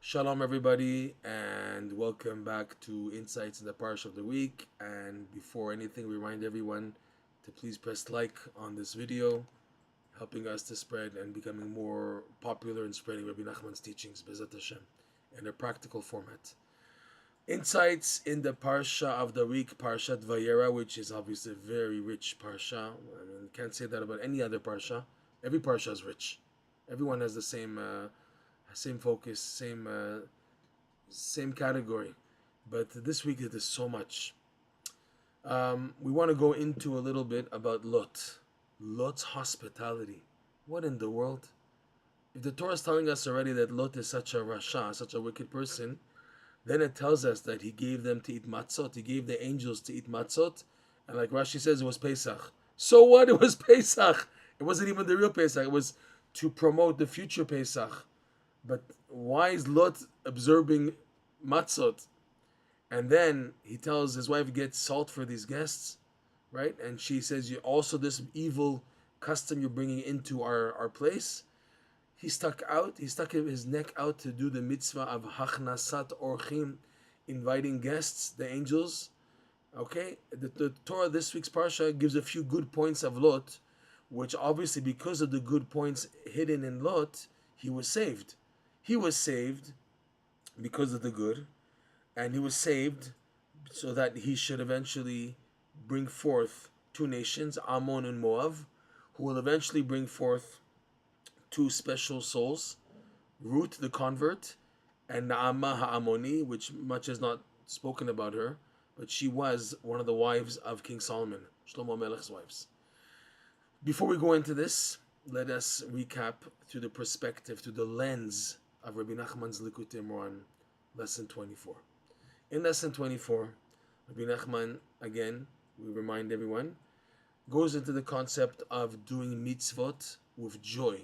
Shalom, everybody, and welcome back to Insights in the Parsha of the Week. And before anything, remind everyone to please press like on this video, helping us to spread and becoming more popular in spreading Rebbe Nachman's teachings, B'ezrat Hashem, in a practical format. Insights in the Parsha of the Week, Parshat Vayeira, which is obviously a very rich Parsha. I mean, can't say that about any other Parsha. Every Parsha is rich. Everyone has the same focus, same category. But this week it is so much. We want to go into a little bit about Lot's hospitality. What in the world? If the Torah is telling us already that Lot is such a rasha, such a wicked person, then it tells us that he gave them to eat matzot. He gave the angels to eat matzot, and like Rashi says, it was Pesach. So what? It was Pesach. It wasn't even the real Pesach. It was to promote the future Pesach. But why is Lot observing matzot? And then he tells his wife, get salt for these guests, right? And she says, you also this evil custom you're bringing into our place. He stuck his neck out to do the mitzvah of hachnasat orchim, inviting guests, the angels. Okay, the Torah this week's parsha gives a few good points of Lot, which obviously because of the good points hidden in Lot, he was saved. He was saved because of the good, and he was saved so that he should eventually bring forth two nations, Ammon and Moab, who will eventually bring forth two special souls, Ruth the convert, and Naamah Ha'amoni, which much is not spoken about her, but she was one of the wives of King Solomon, Shlomo Melech's wives. Before we go into this, let us recap through the perspective, through the lens of Rebbe Nachman's Likutey Moharan, lesson 24. In lesson 24, Rebbe Nachman, again, we remind everyone, goes into the concept of doing mitzvot with joy.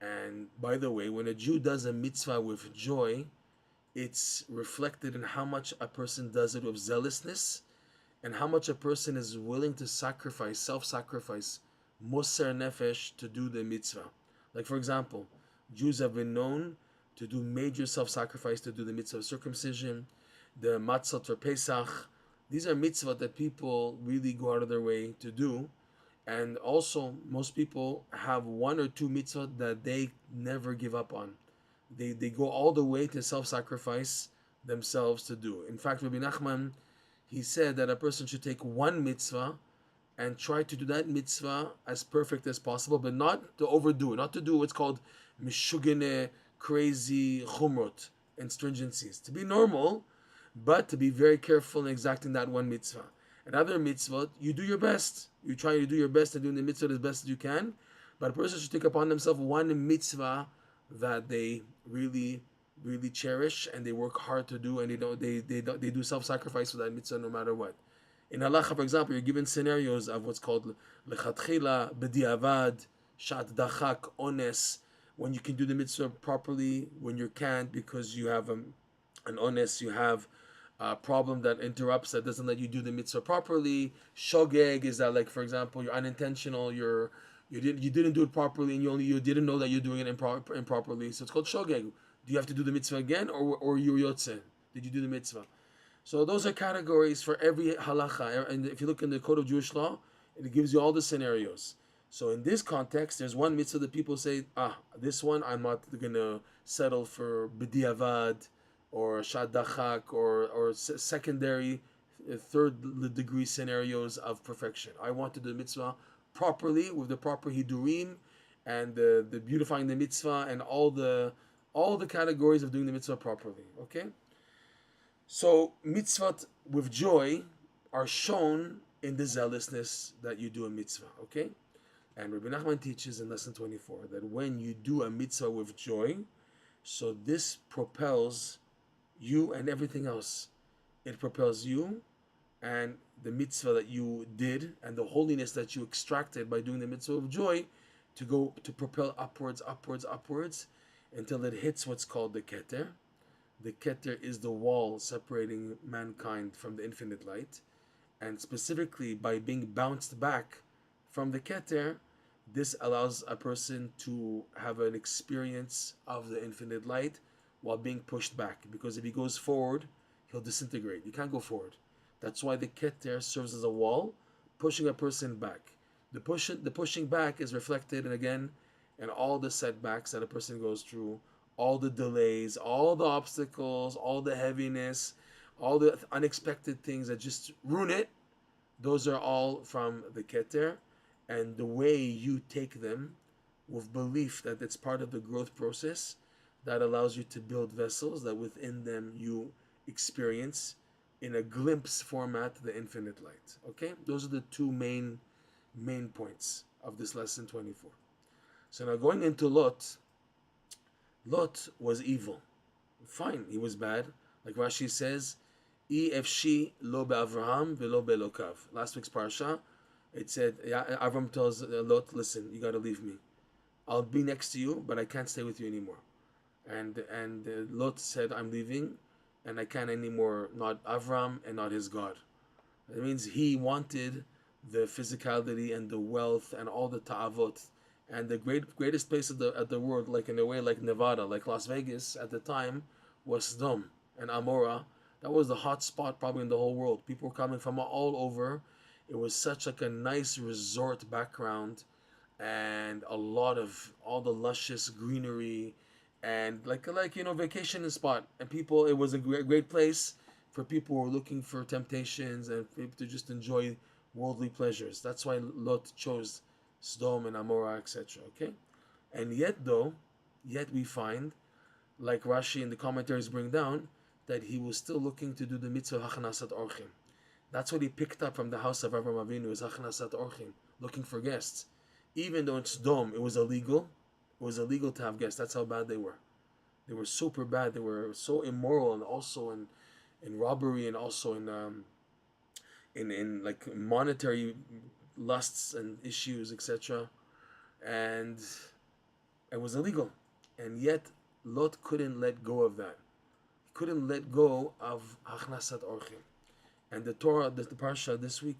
And by the way, when a Jew does a mitzvah with joy, it's reflected in how much a person does it with zealousness and how much a person is willing to sacrifice, self-sacrifice, moser nefesh, to do the mitzvah. Like for example, Jews have been known to do major self-sacrifice to do the mitzvah of circumcision, the Matzah for Pesach. These are mitzvot that people really go out of their way to do. And also, most people have one or two mitzvot that they never give up on. They go all the way to self-sacrifice themselves to do. In fact, Rebbe Nachman, he said that a person should take one mitzvah and try to do that mitzvah as perfect as possible, but not to overdo it, not to do what's called mishugene, crazy chumrot and stringencies. To be normal, but to be very careful in exacting that one mitzvah. Another mitzvot, you do your best. You try to do your best and doing the mitzvah as best as you can. But a person should take upon themselves one mitzvah that they really, really cherish and they work hard to do, and they do self-sacrifice for that mitzvah no matter what. In halacha, for example, you're given scenarios of what's called lechatchila, b'diavad, shat dachak, ones, when you can do the mitzvah properly, when you can't because you have an ones, you have a problem that interrupts, that doesn't let you do the mitzvah properly. Shogeg is that, like for example, you're unintentional, you didn't do it properly, and you didn't know that you're doing it improperly. So it's called shogeg. Do you have to do the mitzvah again, or you yotze? Did you do the mitzvah? So those are categories for every halacha. And if you look in the Code of Jewish Law, it gives you all the scenarios. So in this context, there's one mitzvah that people say, this one I'm not gonna settle for b'diavad or shadachak or secondary, third degree scenarios of perfection. I want to do the mitzvah properly with the proper hidurim and the beautifying the mitzvah and all the categories of doing the mitzvah properly. Okay. So mitzvot with joy are shown in the zealousness that you do a mitzvah. Okay. And Rebbe Nachman teaches in lesson 24 that when you do a mitzvah with joy, so this propels you and everything else. It propels you and the mitzvah that you did and the holiness that you extracted by doing the mitzvah of joy to propel upwards until it hits what's called the Keter. The Keter is the wall separating mankind from the infinite light, and specifically by being bounced back from the Keter, this allows a person to have an experience of the infinite light while being pushed back, because if he goes forward, he'll disintegrate. You can't go forward. That's why the Keter serves as a wall, pushing a person back. The pushing back is reflected, and again, in all the setbacks that a person goes through, all the delays, all the obstacles, all the heaviness, all the unexpected things that just ruin it. Those are all from the Keter, and the way you take them with belief that it's part of the growth process, that allows you to build vessels that within them you experience in a glimpse format the infinite light. Okay, those are the two main points of this lesson 24. So now going into Lot. Lot was evil. Fine, he was bad. Like Rashi says, Efshi lo be'Avraham velo be'Elokav. Last week's parsha, it said, Avram tells Lot, listen, you got to leave me. I'll be next to you, but I can't stay with you anymore. And Lot said, I'm leaving, and I can't anymore, not Avram and not his God. It means he wanted the physicality and the wealth and all the ta'avot. And the greatest place of the world, like in a way like Nevada, like Las Vegas at the time, was Sodom and Amorah. That was the hot spot probably in the whole world. People were coming from all over. It was such like a nice resort background, and a lot of all the luscious greenery, and like vacation spot. And people, it was a great place for people who were looking for temptations and people to just enjoy worldly pleasures. That's why Lot chose Sodom and Amorah, etc. Okay, and yet we find, like Rashi and the commentaries bring down, that he was still looking to do the mitzvah hachanasat orchim. That's what he picked up from the house of Avraham Avinu, is hachanasat orchim, looking for guests. Even though in Sodom it was illegal to have guests. That's how bad they were. They were super bad. They were so immoral, and also in robbery, and also in like monetary lusts and issues, etc. And it was illegal. And yet Lot couldn't let go of that. He couldn't let go of Hachnasat Orchim. And the Torah, the Parsha this week,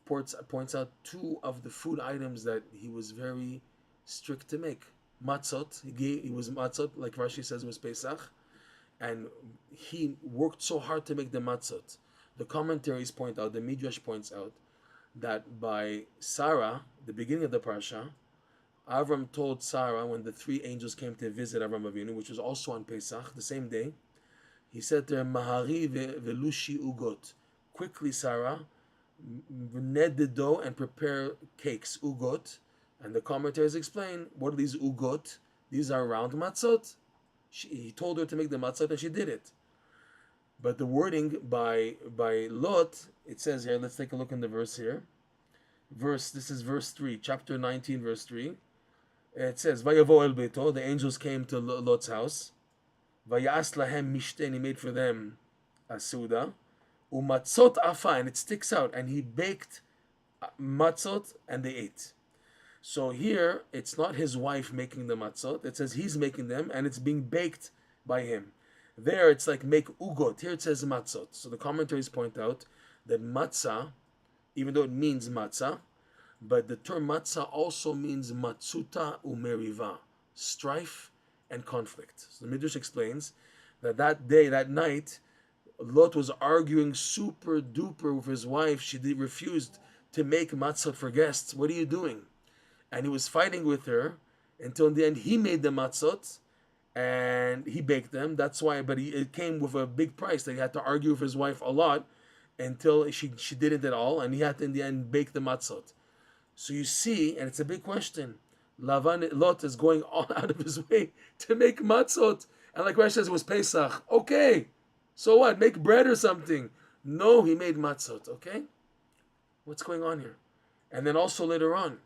points out two of the food items that he was very strict to make. Matzot, he was matzot, like Rashi says, was Pesach. And he worked so hard to make the matzot. The commentaries point out, the Midrash points out, that by Sarah, the beginning of the Parsha, Avram told Sarah, when the three angels came to visit Avram Avinu, which was also on Pesach, the same day, he said to her, Mahari velushi ugot. Quickly, Sarah, knead the dough and prepare cakes, ugot. And the commentaries explain, what are these ugot? These are round matzot. He told her to make the matzot, and she did it. But the wording by Lot, it says here, let's take a look in the verse here. This is verse 3, chapter 19, verse 3. It says, Vayavo el beito, the angels came to Lot's house. Vayas lahem mishten, he made for them a suda. Umatzot afa, and it sticks out, and he baked matzot, and they ate. So here, it's not his wife making the matzot, it says he's making them, and it's being baked by him. There, it's like make ugot. Here it says matzot. So the commentaries point out that matzah, even though it means matzah, but the term matzah also means matzuta umeriva, strife and conflict. So the Midrash explains that day, that night, Lot was arguing super duper with his wife. She refused to make matzah for guests. What are you doing? And he was fighting with her until in the end he made the matzot, and he baked them. That's why, but it came with a big price. That he had to argue with his wife a lot until she didn't at all, and he had to in the end bake the matzot. So you see, and it's a big question. Lot is going all out of his way to make matzot, and like Rashi says, it was Pesach. Okay, so what? Make bread or something? No, he made matzot. Okay, what's going on here? And then also later on,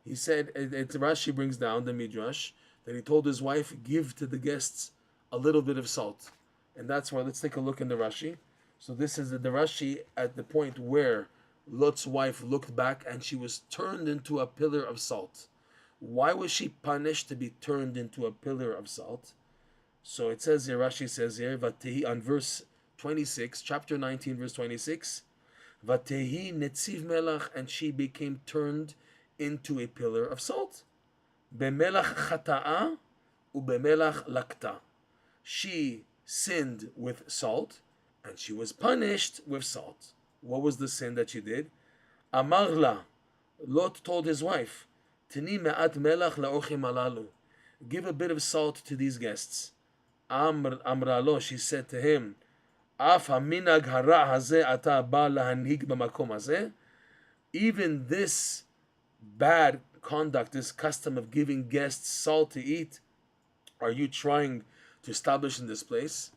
he said, Rashi brings down the Midrash, that he told his wife, give to the guests a little bit of salt. And that's why, let's take a look in the Rashi. So this is the Rashi at the point where Lot's wife looked back and she was turned into a pillar of salt. Why was she punished to be turned into a pillar of salt? So it says here, Rashi says here, Vatehi, on verse 26, chapter 19, verse 26, Vatehi netziv melach, and she became turned into a pillar of salt. Bemelach chata'a ubemelach lakta. she sinned with salt, and she was punished with salt. What was the sin that she did? Amarla, Lot told his wife, Tini me'at melach la'orchim alalu. Give a bit of salt to these guests. Amralo, she said to him, Af haminag hara hazeh ata ba lahanhig b'makom hazeh. Even this bad conduct, this custom of giving guests salt to eat, are you trying to establish in this place?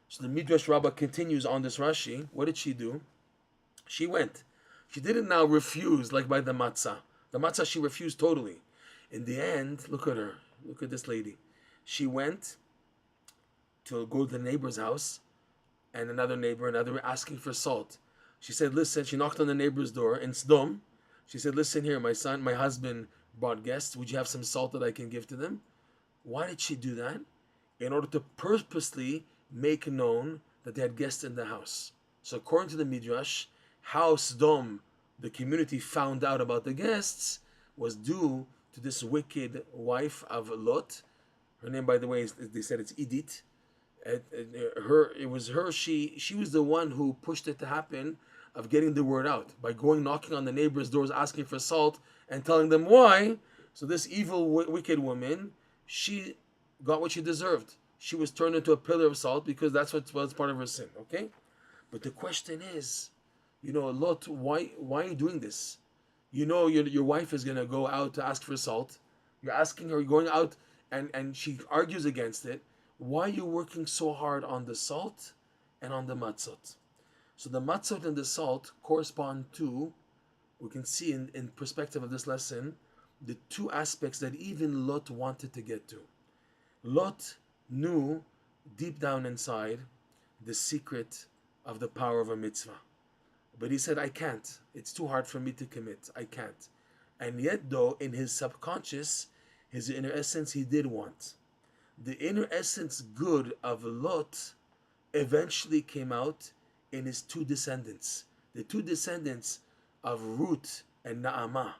So the Midrash Rabbah continues on this Rashi. What did she do? She went. She didn't now refuse like by the Matzah. The Matzah she refused totally. In the end, look at her. Look at this lady. She went to go to the neighbor's house, and another asking for salt. She said, listen, she knocked on the neighbor's door in Sodom. She said, listen here, my husband brought guests. Would you have some salt that I can give to them? Why did she do that? In order to purposely make known that they had guests in the house. So according to the Midrash, how Sodom, the community, found out about the guests was due to this wicked wife of Lot. Her name, by the way, they said it's Edith. She was the one who pushed it to happen, of getting the word out by going knocking on the neighbors' doors asking for salt and telling them why. So this evil wicked woman, she got what she deserved. She was turned into a pillar of salt because that's what was part of her sin. Okay, but the question is, Lot, why are you doing this? Your wife is gonna go out to ask for salt. You're asking her, going out, and she argues against it. Why are you working so hard on the salt and on the matzot? So the matzot and the salt correspond to, we can see in perspective of this lesson, the two aspects that even Lot wanted to get to. Lot knew deep down inside the secret of the power of a mitzvah. But he said, I can't. It's too hard for me to commit. I can't. And yet, though, in his subconscious, his inner essence, he did want. The inner essence good of Lot eventually came out in his two descendants. The two descendants of Ruth and Naamah,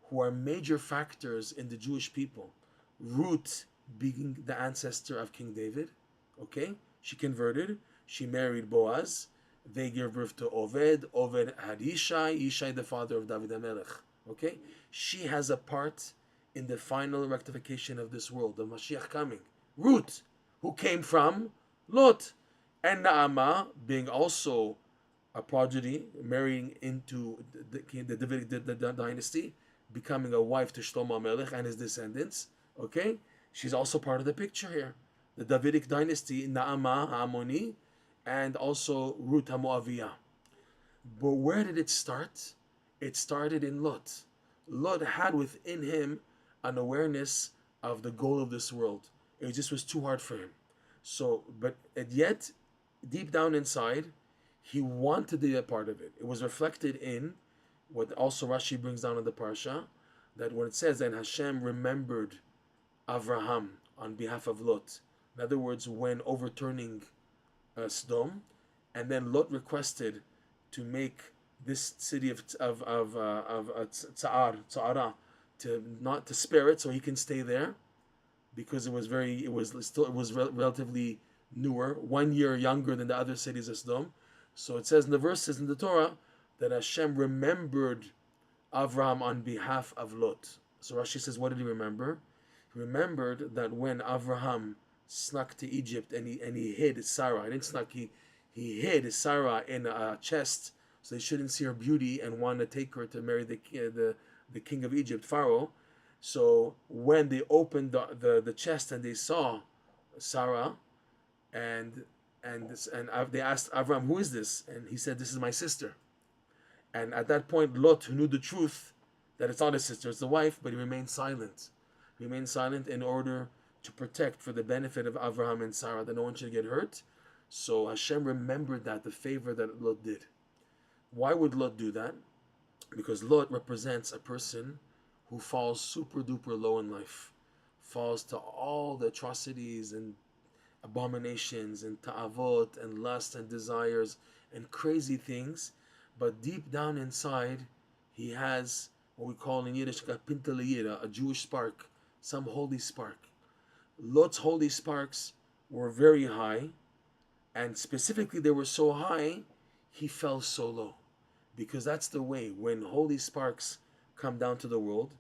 who are major factors in the Jewish people. Ruth being the ancestor of King David. Okay? She converted. She married Boaz. They gave birth to Oved. Oved had Yishai. Yishai, the father of David HaMelech. Okay? She has a part in the final rectification of this world, the Mashiach coming. Ruth, who came from Lot. And Naamah, being also a progeny, marrying into the Davidic dynasty, becoming a wife to Shlomo HaMelech and his descendants. Okay? She's also part of the picture here. The Davidic dynasty, Naamah HaAmoni, and also Ruth HaMoaviyah. But where did it start? It started in Lot. Lot had within him an awareness of the goal of this world. It just was too hard for him. So, but yet, deep down inside, he wanted to be a part of it. It was reflected in what also Rashi brings down in the Parsha, that when it says, and Hashem remembered Avraham on behalf of Lot. In other words, when overturning Sodom, and then Lot requested to make this city of Tza'ara to spare it so he can stay there, because it was relatively newer, 1 year younger than the other cities of Sodom. So it says in the verses in the Torah that Hashem remembered Avraham on behalf of Lot. So Rashi says, what did he remember? He remembered that when Avraham snuck to Egypt and he hid Sarah. He didn't snuck, he hid Sarah in a chest so they shouldn't see her beauty and want to take her to marry the king of Egypt, Pharaoh. So when they opened the chest and they saw Sarah, and they asked Avraham, who is this? And he said, this is my sister. And at that point, Lot, who knew the truth that it's not his sister, it's the wife, but he remained silent. He remained silent in order to protect, for the benefit of Avraham and Sarah, that no one should get hurt. So Hashem remembered that, the favor that Lot did. Why would Lot do that? Because Lot represents a person who falls super duper low in life, falls to all the atrocities and abominations and ta'avot and lust and desires and crazy things, but deep down inside he has what we call in Yiddish a Jewish spark, some holy spark. Lot's holy sparks were very high, and specifically they were so high, he fell so low. Because that's the way, when holy sparks come down to the world,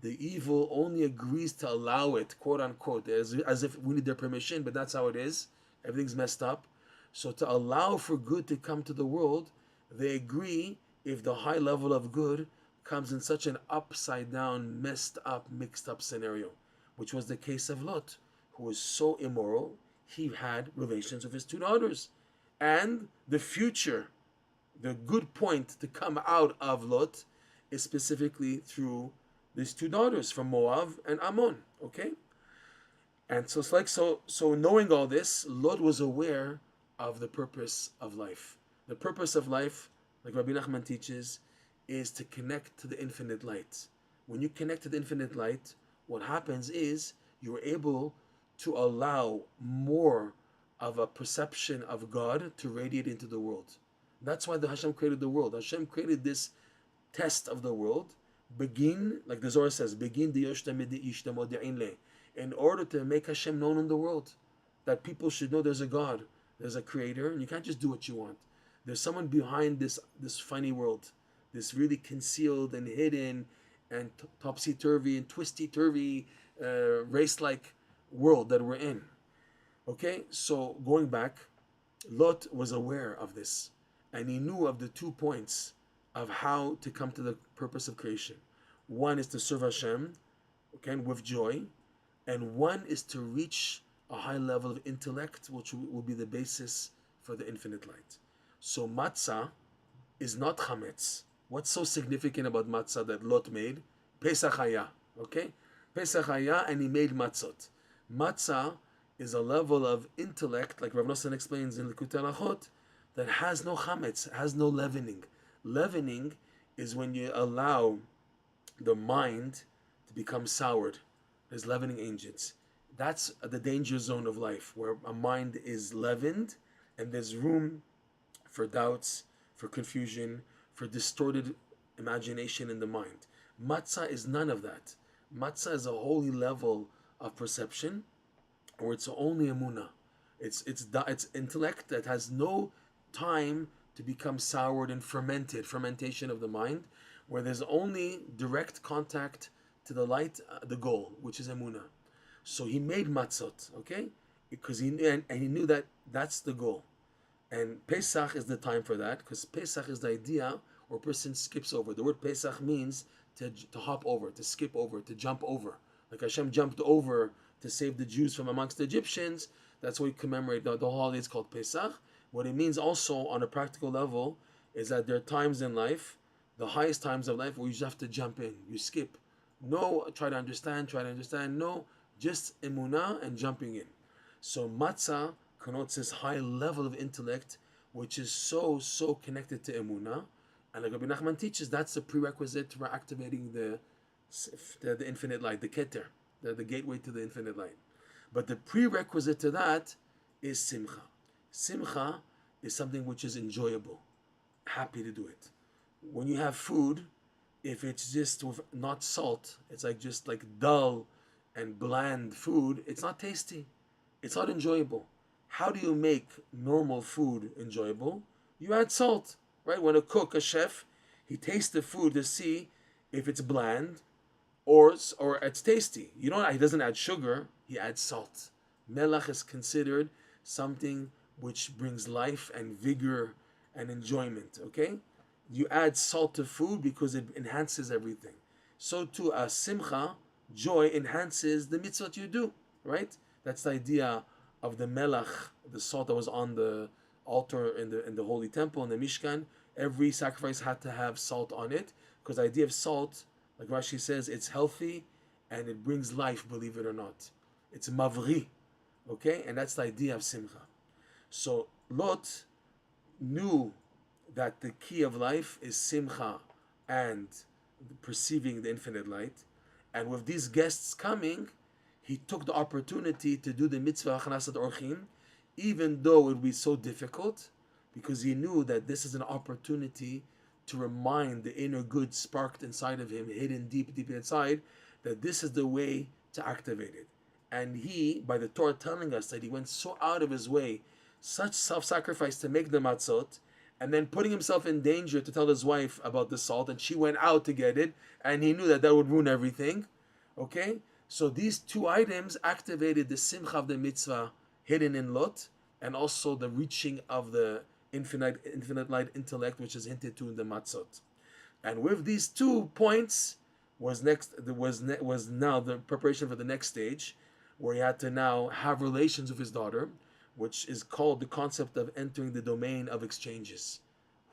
the evil only agrees to allow it, quote unquote, as if we need their permission, but that's how it is. Everything's messed up. So to allow for good to come to the world, they agree if the high level of good comes in such an upside down, messed up, mixed up scenario, which was the case of Lot, who was so immoral, he had relations with his two daughters. And the future, the good point to come out of Lot is specifically through these two daughters from Moab and Ammon. Okay? And so it's like so knowing all this, Lot was aware of the purpose of life. The purpose of life, like Rebbe Nachman teaches, is to connect to the infinite light. When you connect to the infinite light, what happens is you're able to allow more of a perception of God to radiate into the world. That's why the Hashem created the world. Hashem created this test of the world. Begin, like the Zohar says, begin in order to make Hashem known in the world. That people should know there's a God, there's a creator, and you can't just do what you want. There's someone behind this funny world, this really concealed and hidden and topsy-turvy and twisty-turvy race-like world that we're in. Okay, so going back, Lot was aware of this, and he knew of the 2 points of how to come to the purpose of creation. One is to serve Hashem, okay, with joy, and one is to reach a high level of intellect, which will be the basis for the infinite light. So matzah is not chametz. What's so significant about matzah that Lot made? Pesach haya, okay? Pesach haya, and he made matzot. Matzah is a level of intellect, like Rav Nosson explains in Likutey Moharan, that has no chametz, has no leavening. Leavening is when you allow the mind to become soured. There's leavening agents. That's the danger zone of life, where a mind is leavened and there's room for doubts, for confusion, for distorted imagination in the mind. Matzah is none of that. Matzah is a holy level of perception, where it's only emunah. It's intellect that has no time to become soured and fermented, fermentation of the mind, where there's only direct contact to the light, the goal, which is emunah. So he made matzot, okay? Because he knew that that's the goal. And Pesach is the time for that, because Pesach is the idea where a person skips over. The word Pesach means to hop over, to skip over, to jump over. Like Hashem jumped over to save the Jews from amongst the Egyptians. That's why we commemorate the holiday. It's called Pesach. What it means also on a practical level is that there are times in life, the highest times of life, where you just have to jump in. You skip. No, try to understand. No, just emunah and jumping in. So matzah connotes this high level of intellect, which is so connected to emunah. And like Rebbe Nachman teaches, that's the prerequisite for activating the infinite light, the Keter, the gateway to the infinite light. But the prerequisite to that is simcha. Simcha is something which is enjoyable, happy to do it. When you have food, if it's just with not salt, it's just like dull and bland food, it's not tasty, it's not enjoyable. How do you make normal food enjoyable? You add salt, right? When a chef, he tastes the food to see if it's bland or it's tasty. He doesn't add sugar, he adds salt. Melach is considered something which brings life and vigor and enjoyment, okay? You add salt to food because it enhances everything. So too, a simcha, joy, enhances the mitzvot you do, right? That's the idea of the melach, the salt that was on the altar in the holy temple, in the Mishkan. Every sacrifice had to have salt on it, because the idea of salt, like Rashi says, it's healthy and it brings life, believe it or not. It's mavri, okay? And that's the idea of simcha. So Lot knew that the key of life is simcha and perceiving the infinite light. And with these guests coming, he took the opportunity to do the mitzvah achnasat orchim, even though it would be so difficult, because he knew that this is an opportunity to remind the inner good sparked inside of him, hidden deep inside, that this is the way to activate it. And he, by the Torah telling us that he went so out of his way, such self-sacrifice to make the matzot, and then putting himself in danger to tell his wife about the salt, and she went out to get it, and he knew that that would ruin everything. Okay? So these two items activated the simcha of the mitzvah hidden in Lot, and also the reaching of the infinite light intellect, which is hinted to in the matzot. And with these 2 points was now the preparation for the next stage, where he had to now have relations with his daughter, which is called the concept of entering the domain of exchanges.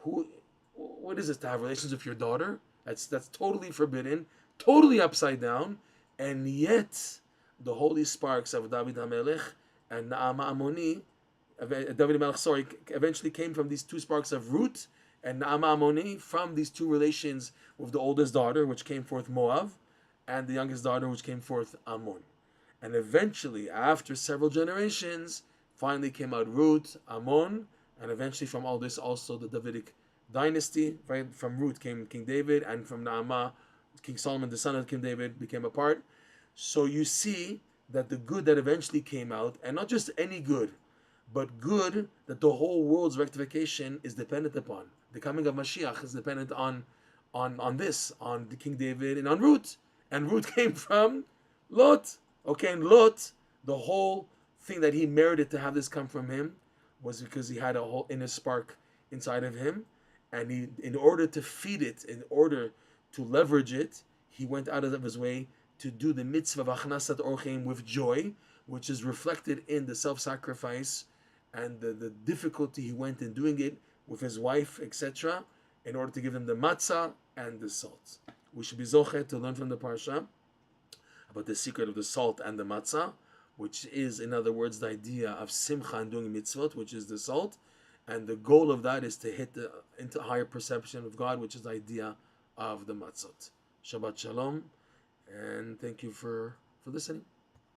What is it to have relations with your daughter? That's totally forbidden, totally upside down, and yet the holy sparks of David HaMelech and Naamah Ammoni, David HaMelech, eventually came from these 2 sparks of Ruth and Naamah Ammoni, from these 2 relations with the oldest daughter, which came forth Moab, and the youngest daughter, which came forth Ammon. And eventually, after several generations, finally came out Ruth, Ammon, and eventually from all this also the Davidic dynasty. Right? From Ruth came King David, and from Naamah, King Solomon, the son of King David, became a part. So you see that the good that eventually came out, and not just any good, but good that the whole world's rectification is dependent upon. The coming of Mashiach is dependent on this, on the King David and on Ruth. And Ruth came from Lot. Okay, and Lot, the whole thing that he merited to have this come from him was because he had a whole inner spark inside of him, and he, in order to feed it, in order to leverage it, he went out of his way to do the mitzvah of achnasat orcheim with joy, which is reflected in the self-sacrifice and the difficulty he went in doing it with his wife, etc., in order to give them the matzah and the salt. We should be zochet to learn from the parsha about the secret of the salt and the matzah, which is, in other words, the idea of simcha and doing mitzvot, which is the salt, and the goal of that is to hit into higher perception of God, which is the idea of the matzot. Shabbat shalom, and thank you for listening.